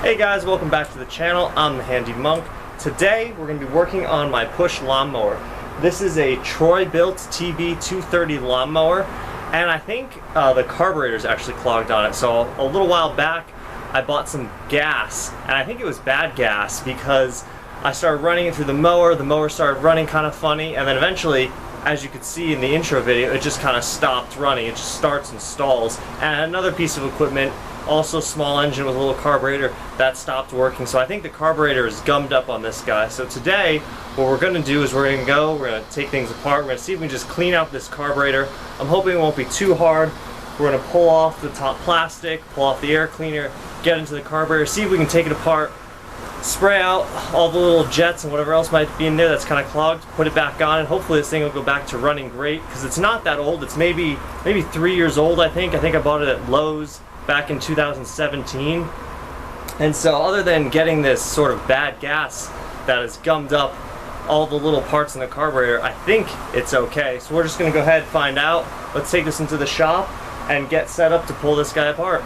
Hey guys, welcome back to the channel. I'm the Handy Monk. Today we're going to be working on my push lawnmower. This is a Troy Bilt TB230 lawnmower, and I think the carburetor is actually clogged on it. So a little while back I bought some gas, and I think it was bad gas because I started running it through the mower started running kind of funny, and then eventually, as you could see in the intro video, it just kind of stopped running. It just starts and stalls. And another piece of equipment, also small engine with a little carburetor, that stopped working. So I think the carburetor is gummed up on this guy. So today what we're going to do is we're going to take things apart. We're going to see if we can just clean out this carburetor. I'm hoping it won't be too hard. We're going to pull off the top plastic, pull off the air cleaner, get into the carburetor, see if we can take it apart, spray out all the little jets and whatever else might be in there that's kind of clogged, put it back on, and hopefully this thing will go back to running great, because it's not that old. It's maybe 3 years old, I think. I bought it at Lowe's back in 2017. And so other than getting this sort of bad gas that has gummed up all the little parts in the carburetor, I think it's okay. So we're just going to go ahead and find out. Let's take this into the shop and get set up to pull this guy apart.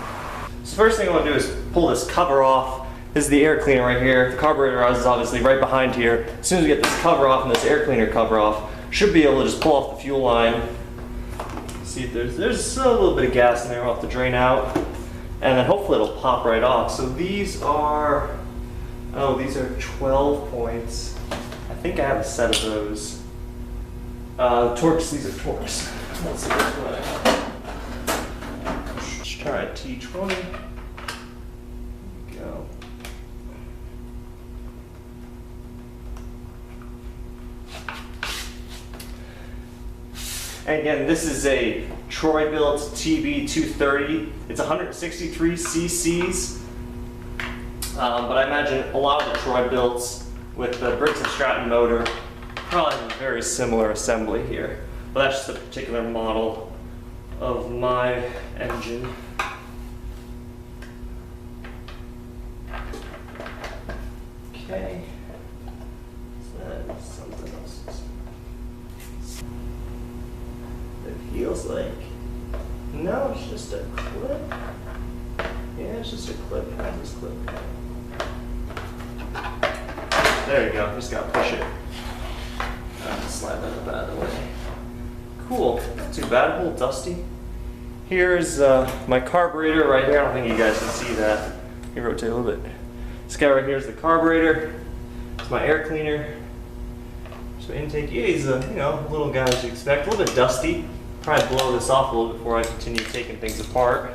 So first thing I want to do is pull this cover off. This is the air cleaner right here. The carburetor is obviously right behind here. As soon as we get this cover off and this air cleaner cover off, should be able to just pull off the fuel line. See if there's a little bit of gas in there. We'll have to drain out, and then hopefully it'll pop right off. So these are 12 points. I think I have a set of those. Torques, these are Torques. Let's see which one I have. Let's try a T20. There we go. And again, this is a Troy Bilt TB230. It's 163 cc's, but I imagine a lot of the Troy Bilts with the Briggs & Stratton motor probably have a very similar assembly here. But that's just a particular model of my engine. Okay, so that is something else. It feels like, no, it's just a clip. Yeah, it's just a clip. How's this clip? There you go. Just gotta push it. Slide that up out of the way. Cool. Not too bad. A little dusty. Here's my carburetor right here. I don't think you guys can see that. Let me rotate a little bit. This guy right here is the carburetor. It's my air cleaner. So intake, yeah, he's a little guy as you expect. A little bit dusty. Probably blow this off a little before I continue taking things apart.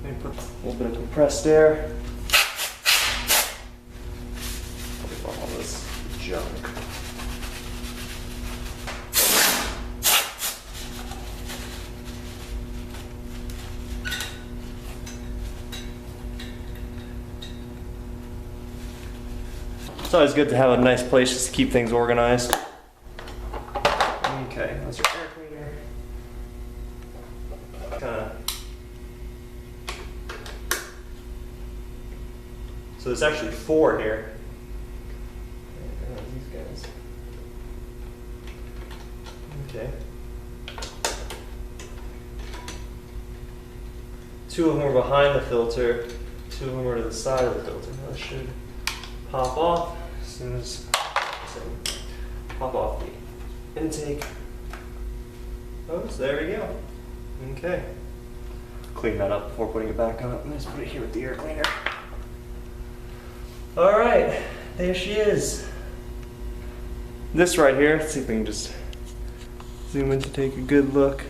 Let me put a little bit of compressed air. Get off all this junk. It's always good to have a nice place just to keep things organized. Okay, that's your air cleaner. So there's actually 4 here. These guys. Okay. 2 of them are behind the filter. 2 of them are to the side of the filter. That should pop off as soon as pop off the intake. Oh, so there we go. Okay. Clean that up before putting it back on. Let's put it here with the air cleaner. Alright, there she is. This right here, let's see if we can just zoom in to take a good look.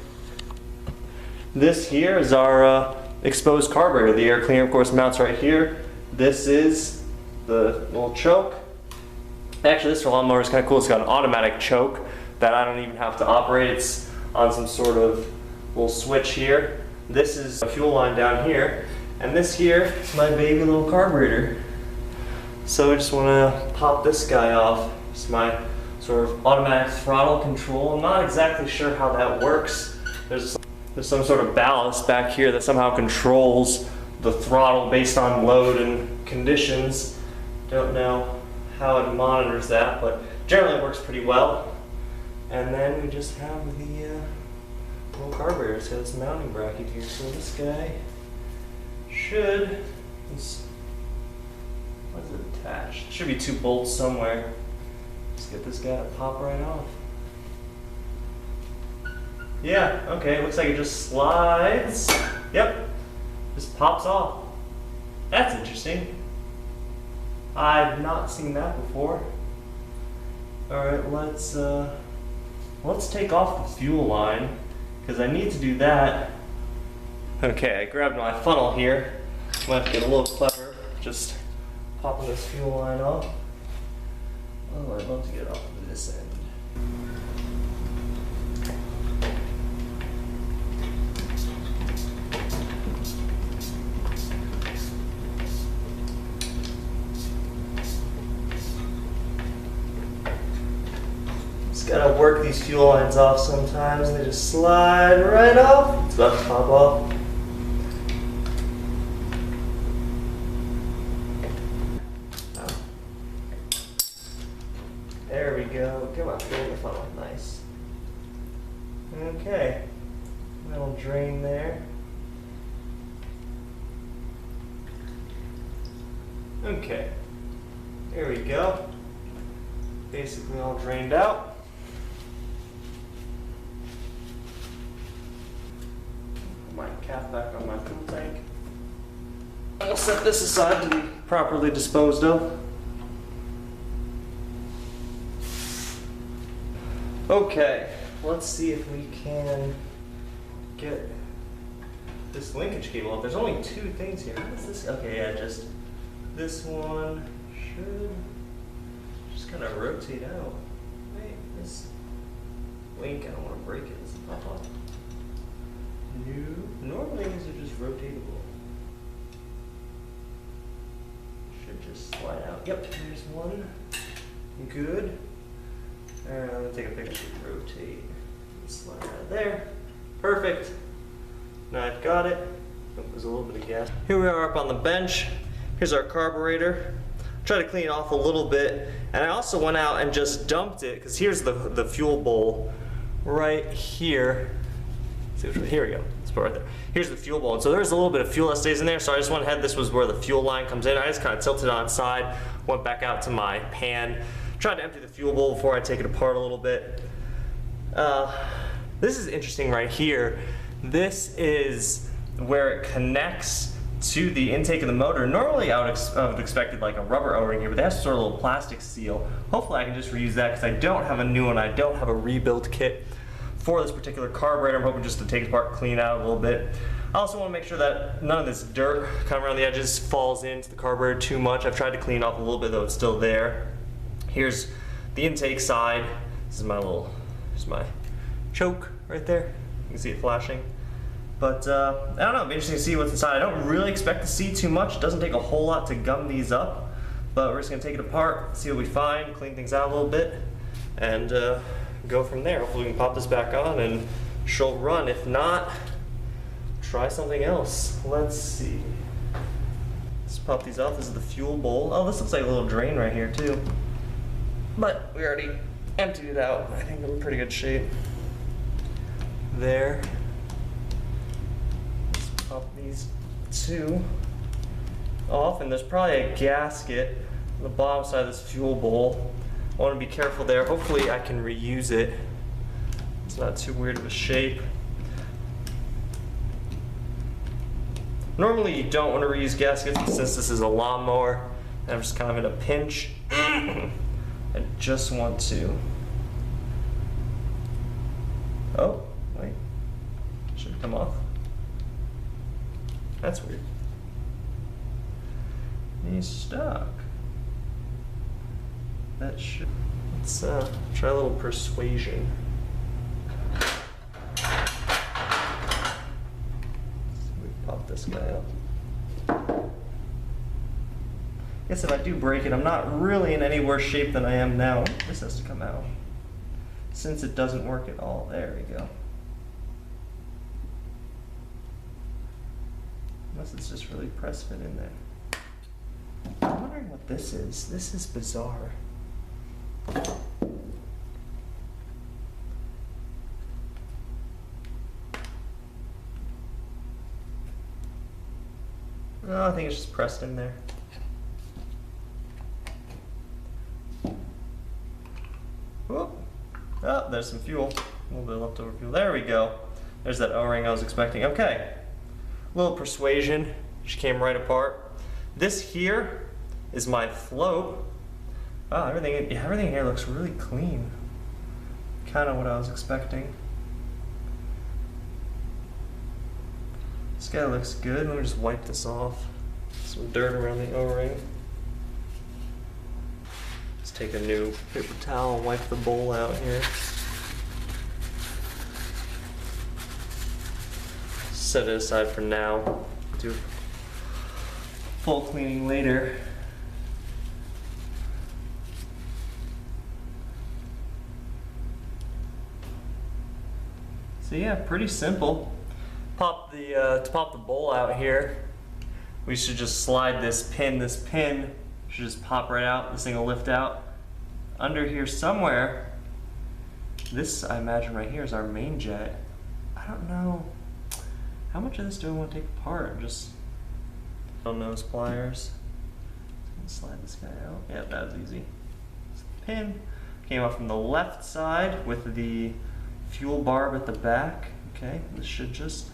This here is our exposed carburetor. The air cleaner, of course, mounts right here. This is the little choke. Actually, this lawnmower is kind of cool. It's got an automatic choke that I don't even have to operate. It's on some sort of little switch here. This is a fuel line down here, and this here is my baby little carburetor. So I just want to pop this guy off. It's my sort of automatic throttle control. I'm not exactly sure how that works. There's some sort of ballast back here that somehow controls the throttle based on load and conditions. Don't know how it monitors that, but generally it works pretty well. And then we just have the little carburetor. It's got this mounting bracket here. So this guy should, attached. Should be 2 bolts somewhere. Let's get this guy to pop right off. Yeah, okay, looks like it just slides. Yep, just pops off. That's interesting. I've not seen that before. Alright, let's take off the fuel line, because I need to do that. Okay, I grabbed my funnel here. Might have to get a little clever, just popping this fuel line off. Oh, I'd love to get off of this end. Just gotta work these fuel lines off sometimes, and they just slide right off. It's about to pop off. There we go. Come on, get in the funnel. Nice. Okay. Little drain there. Okay. There we go. Basically all drained out. Put my cap back on my fuel tank. I'll set this aside to be properly disposed of. Okay, let's see if we can get this linkage cable up. There's only 2 things here. What is this? Okay, yeah, just this one should just kind of rotate out. Wait, this link, I don't want to break it. Does it pop off? No. Normally these are just rotatable. Should just slide out. Yep, there's one. Good. Alright, I'm going to take a picture, rotate, and slide out of there. Perfect. Now I've got it. Oh, there's a little bit of gas. Here we are up on the bench. Here's our carburetor. Try to clean it off a little bit. And I also went out and just dumped it, because here's the fuel bowl right here. See which one? Here we go. Let's put it right there. Here's the fuel bowl. And so there's a little bit of fuel that stays in there, so I just went ahead. This was where the fuel line comes in. I just kind of tilted it on its side, went back out to my pan. Tried to empty the fuel bowl before I take it apart a little bit. This is interesting right here. This is where it connects to the intake of the motor. Normally I would have expected like a rubber O-ring here, but that's sort of a little plastic seal. Hopefully I can just reuse that, because I don't have a new one. I don't have a rebuild kit for this particular carburetor. I'm hoping just to take it apart, clean it out a little bit. I also want to make sure that none of this dirt kind of around the edges falls into the carburetor too much. I've tried to clean off a little bit, though it's still there. Here's the intake side. This is here's my choke right there. You can see it flashing. But I don't know, it'll be interesting to see what's inside. I don't really expect to see too much. It doesn't take a whole lot to gum these up. But we're just gonna take it apart, see what we find, clean things out a little bit, and go from there. Hopefully we can pop this back on and she'll run. If not, try something else. Let's see. Let's pop these off. This is the fuel bowl. Oh, this looks like a little drain right here too. But we already emptied it out. I think I'm in pretty good shape. There. Let's pop these 2 off, and there's probably a gasket on the bottom side of this fuel bowl. I want to be careful there. Hopefully I can reuse it. It's not too weird of a shape. Normally you don't want to reuse gaskets, but since this is a lawnmower and I'm just kind of in a pinch, I just want to. Oh, wait. Should it come off? That's weird. He's stuck. That should. Let's try a little persuasion. We pop this guy up. I guess if I do break it, I'm not really in any worse shape than I am now. This has to come out. Since it doesn't work at all. There we go. Unless it's just really press fit in there. I'm wondering what this is. This is bizarre. No, I think it's just pressed in there. Oh, there's some fuel. A little bit of leftover fuel. There we go. There's that O-ring I was expecting. Okay. A little persuasion. She came right apart. This here is my float. Oh, everything here looks really clean. Kind of what I was expecting. This guy looks good. Let me just wipe this off. Some dirt around the O-ring. Let's take a new paper towel and wipe the bowl out here. Set it aside for now. Do full cleaning later. So yeah, pretty simple. To pop the bowl out here, we should just slide this pin. This pin should just pop right out. This thing will lift out. Under here somewhere, this I imagine right here is our main jet. I don't know. How much of this do I want to take apart? Just on those pliers. Slide this guy out. Yeah, that was easy. So the pin came off from the left side with the fuel barb at the back. Okay, this should just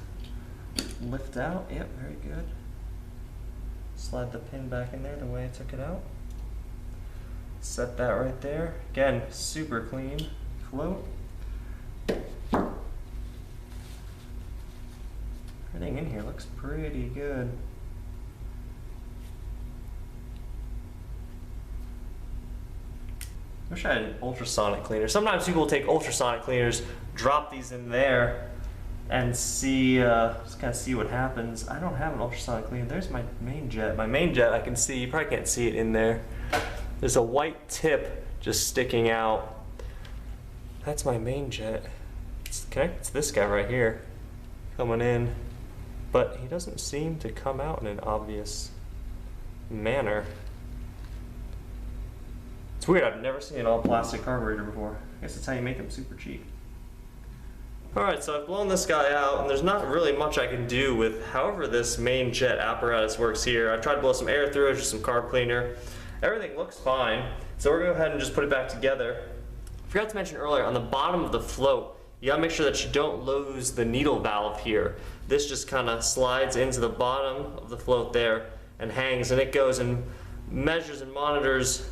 lift out. Yep, very good. Slide the pin back in there the way I took it out. Set that right there. Again, super clean float. Everything in here looks pretty good. I wish I had an ultrasonic cleaner. Sometimes people will take ultrasonic cleaners, drop these in there, and see, just kind of see what happens. I don't have an ultrasonic cleaner. There's my main jet. My main jet, I can see, you probably can't see it in there. There's a white tip just sticking out. That's my main jet. It's connected to this guy right here, coming in. But he doesn't seem to come out in an obvious manner. It's weird, I've never seen an all plastic carburetor before. I guess that's how you make them super cheap. Alright, so I've blown this guy out, and there's not really much I can do with however this main jet apparatus works here. I tried to blow some air through it, just some carb cleaner. Everything looks fine, so we're going to go ahead and just put it back together. I forgot to mention earlier, on the bottom of the float, you gotta make sure that you don't lose the needle valve here. This just kind of slides into the bottom of the float there and hangs, and it goes and measures and monitors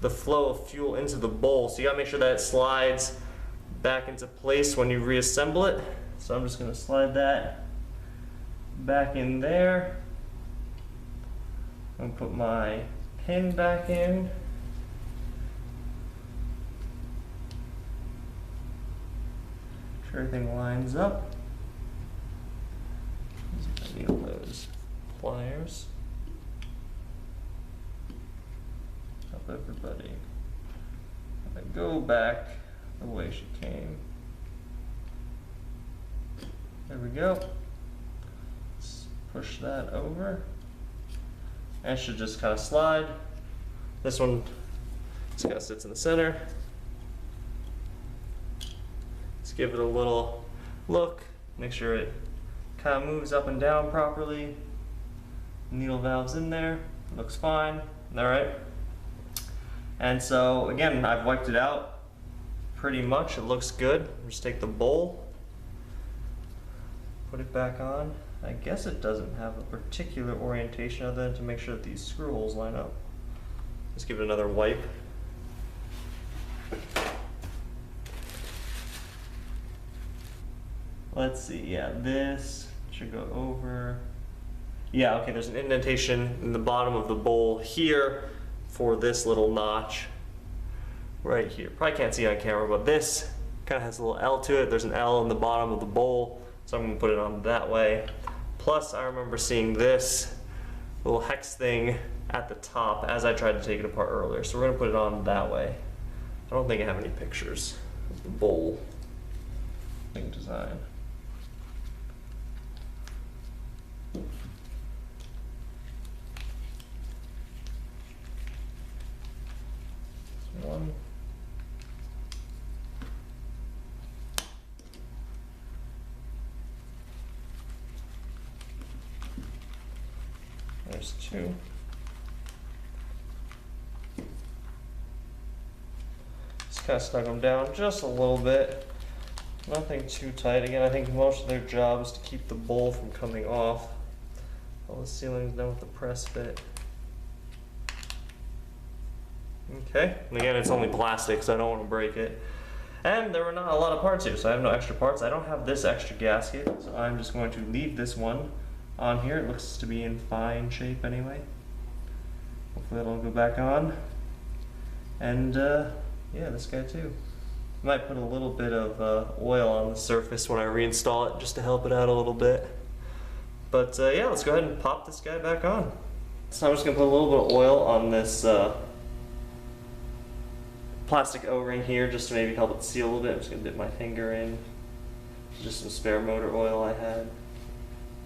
the flow of fuel into the bowl. So you gotta make sure that it slides back into place when you reassemble it. So I'm just gonna slide that back in there. I'm gonna put my pin back in. Make sure everything lines up. I need those pliers. Help everybody. I go back the way she came. There we go. Let's push that over. And it should just kind of slide. This one just kind of sits in the center. Let's give it a little look. Make sure it kind of moves up and down properly. Needle valve's in there. Looks fine. All right. And so again, I've wiped it out pretty much. It looks good. Just take the bowl, put it back on. I guess it doesn't have a particular orientation other than to make sure that these screw holes line up. Just give it another wipe. Let's see, yeah, this should go over. Yeah, okay, there's an indentation in the bottom of the bowl here for this little notch right here. Probably can't see it on camera, but this kind of has a little L to it. There's an L in the bottom of the bowl, so I'm gonna put it on that way. Plus, I remember seeing this little hex thing at the top as I tried to take it apart earlier, so we're gonna put it on that way. I don't think I have any pictures of the bowl thing design. One. There's two. Just kind of snug them down just a little bit. Nothing too tight. Again, I think most of their job is to keep the bowl from coming off. All the sealing's done with the press fit. Okay, and again, it's only plastic, so I don't want to break it. And there were not a lot of parts here, so I have no extra parts. I don't have this extra gasket, so I'm just going to leave this one on here. It looks to be in fine shape anyway. Hopefully it'll go back on. And yeah, this guy too. Might put a little bit of oil on the surface when I reinstall it, just to help it out a little bit. But yeah, let's go ahead and pop this guy back on. So I'm just going to put a little bit of oil on this plastic O-ring here, just to maybe help it seal a little bit. I'm just going to dip my finger in. Just some spare motor oil I had.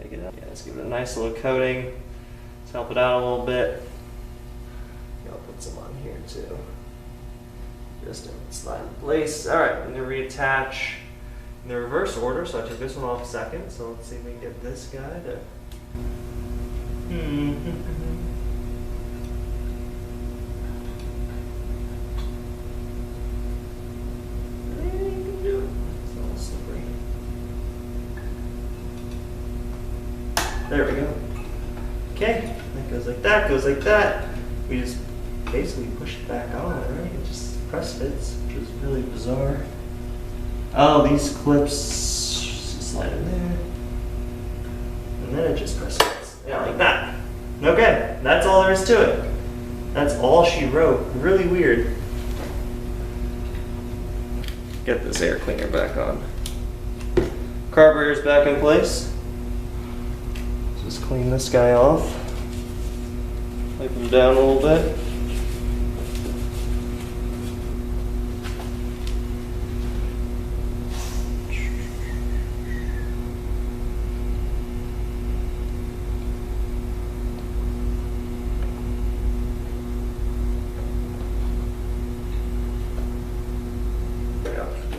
Take it out. Yeah, let's give it a nice little coating. Let's help it out a little bit. I'll put some on here too. Just to slide in place. Alright, I'm going to reattach in the reverse order. So I took this one off second. So let's see if we can get this guy to. There we go. Okay, that goes like that, goes like that. We just basically push it back on, right? It just press fits, which is really bizarre. Oh, these clips slide in there. And then it just press fits. Yeah, like that. Okay, that's all there is to it. That's all she wrote. Really weird. Get this air cleaner back on. Carburetor's back in place. Just clean this guy off. Wipe him down a little bit.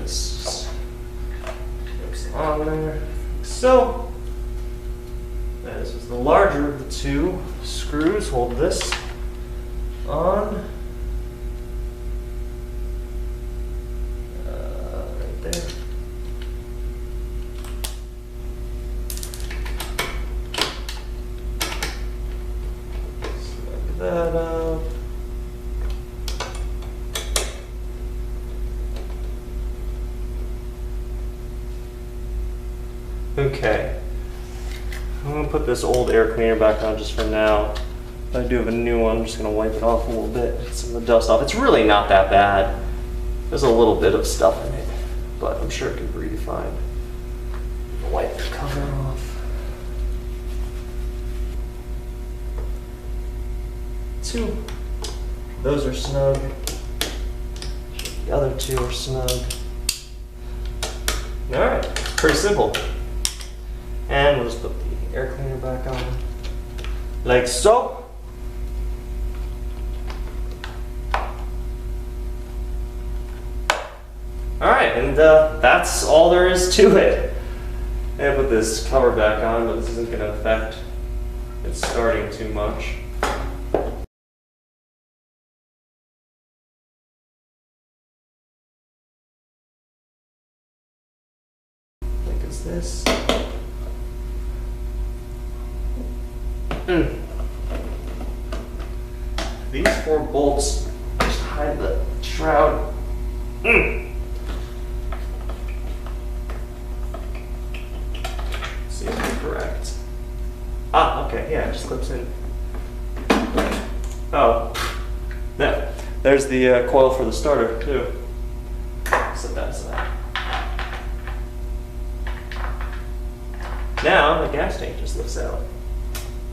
This goes on there. So. This is the larger of the two screws. Hold this on. Right there. Snug that up. Okay. I'm going to put this old air cleaner back on just for now. If I do have a new one, I'm just going to wipe it off a little bit, get some of the dust off. It's really not that bad. There's a little bit of stuff in it, but I'm sure it can breathe fine. Wipe the cover off. Two. Those are snug. The other two are snug. Alright, pretty simple. And we'll just put the air cleaner back on, like so. Alright, and that's all there is to it. I'm going to put this cover back on, but this isn't going to affect it starting too much. I think it's this. These four bolts just hide the shroud. See if I'm correct. Ah, okay, yeah, it just clips in. Oh, yeah, there's the coil for the starter too. Set that aside. Now the gas tank just lifts out.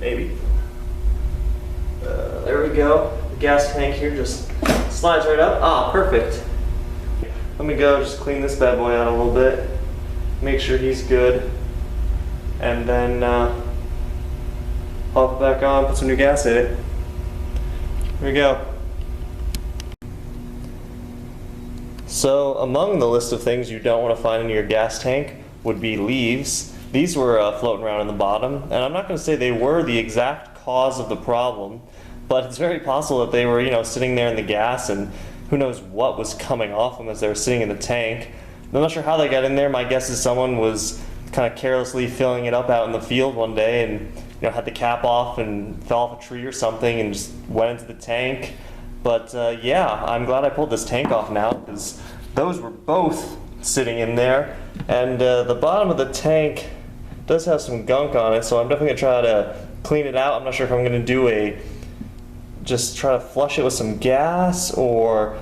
Maybe. There we go. The gas tank here just slides right up. Ah, perfect. Let me go just clean this bad boy out a little bit. Make sure he's good. And then pop it back on, put some new gas in it. Here we go. So among the list of things you don't want to find in your gas tank would be leaves. These were floating around in the bottom, and I'm not going to say they were the exact cause of the problem, but it's very possible that they were, sitting there in the gas, and who knows what was coming off them as they were sitting in the tank. I'm not sure how they got in there. My guess is someone was kind of carelessly filling it up out in the field one day and had the cap off and fell off a tree or something and just went into the tank. But yeah, I'm glad I pulled this tank off now because those were both sitting in there. And the bottom of the tank does have some gunk on it, so I'm definitely going to try to clean it out. I'm not sure if I'm going to do just try to flush it with some gas or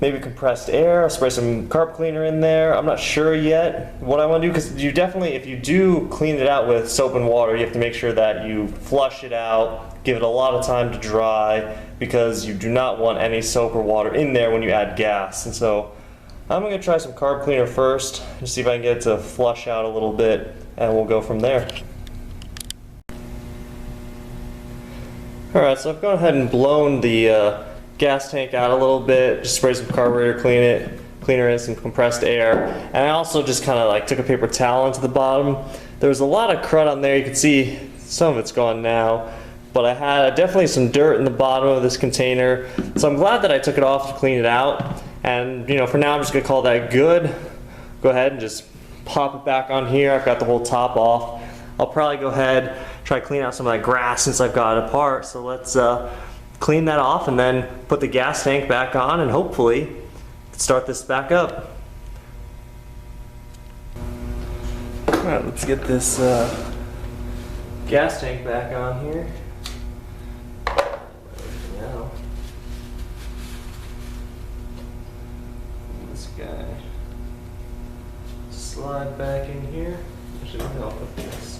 maybe compressed air. I'll spray some carb cleaner in there. I'm not sure yet what I want to do, because you definitely, if you do clean it out with soap and water, you have to make sure that you flush it out, give it a lot of time to dry, because you do not want any soap or water in there when you add gas. And so I'm going to try some carb cleaner first to see if I can get it to flush out a little bit, and we'll go from there. Alright, so I've gone ahead and blown the gas tank out a little bit, just spray some carburetor cleaner in, some compressed air, and I also just kind of took a paper towel into the bottom. There was a lot of crud on there. You can see some of it's gone now, but I had definitely some dirt in the bottom of this container, so I'm glad that I took it off to clean it out. And for now I'm just going to call that good. Go ahead and just pop it back on here. I've got the whole top off. I'll probably go ahead, try to clean out some of that grass since I've got it apart. So let's clean that off and then put the gas tank back on and hopefully start this back up. Alright, let's get this gas tank back on here. Now, this guy slide back in here. Should help with this.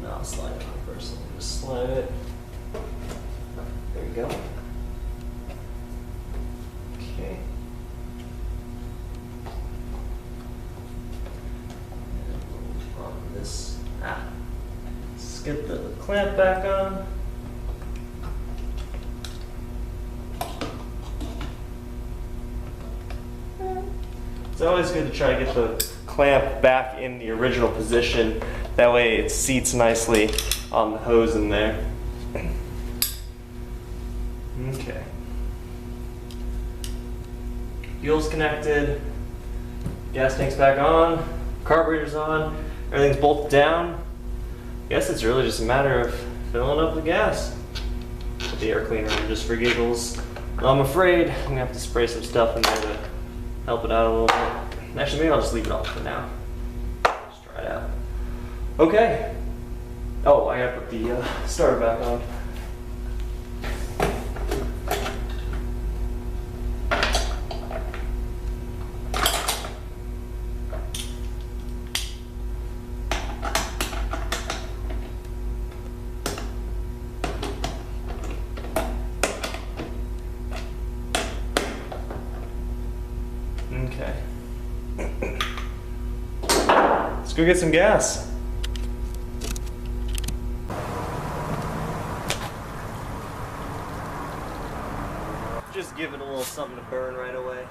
No, I'll slide it on first. Let me just slide it. There we go. Okay. And we'll on this. Let's get the clamp back on. It's always good to try to get the clamp back in the original position. That way it seats nicely on the hose in there. Okay. Fuel's connected. Gas tank's back on. Carburetor's on. Everything's bolted down. I guess it's really just a matter of filling up the gas with the air cleaner just for giggles. I'm afraid I'm gonna have to spray some stuff in there to help it out a little bit. Actually, maybe I'll just leave it off for now. Just try it out. Okay. Oh, I gotta put the starter back on. Okay. Let's go get some gas. Just give it a little something to burn right away.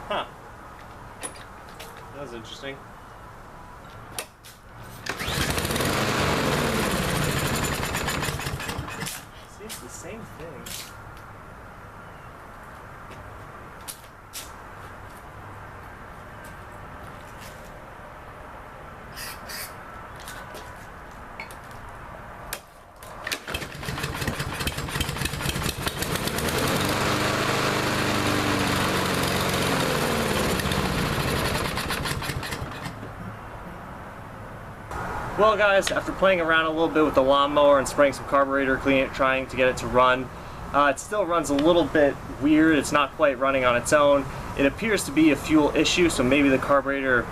Huh. That was interesting. See, it's the same thing. Well guys, after playing around a little bit with the lawnmower and spraying some carburetor clean it, trying to get it to run, it still runs a little bit weird. It's not quite running on its own. It appears to be a fuel issue, so maybe the carburetor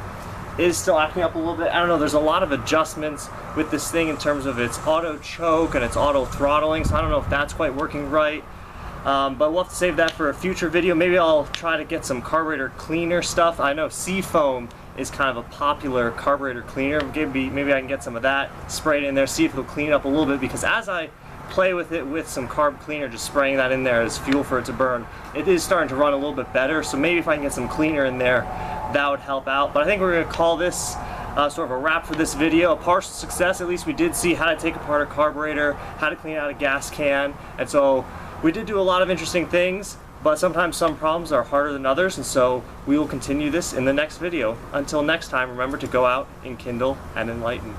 is still acting up a little bit. I don't know, there's a lot of adjustments with this thing in terms of its auto choke and its auto throttling, so I don't know if that's quite working right. But we'll have to save that for a future video. Maybe I'll try to get some carburetor cleaner stuff. I know Seafoam is kind of a popular carburetor cleaner. Maybe I can get some of that sprayed in there, see if it'll clean it up a little bit, because as I play with it with some carb cleaner, just spraying that in there as fuel for it to burn. It is starting to run a little bit better, so maybe if I can get some cleaner in there, that would help out. But I think we're going to call this sort of a wrap for this video. A partial success. At least we did see how to take apart a carburetor, how to clean out a gas can, and so we did do a lot of interesting things, but sometimes some problems are harder than others, and so we will continue this in the next video. Until next time, remember to go out, enkindle, and enlighten.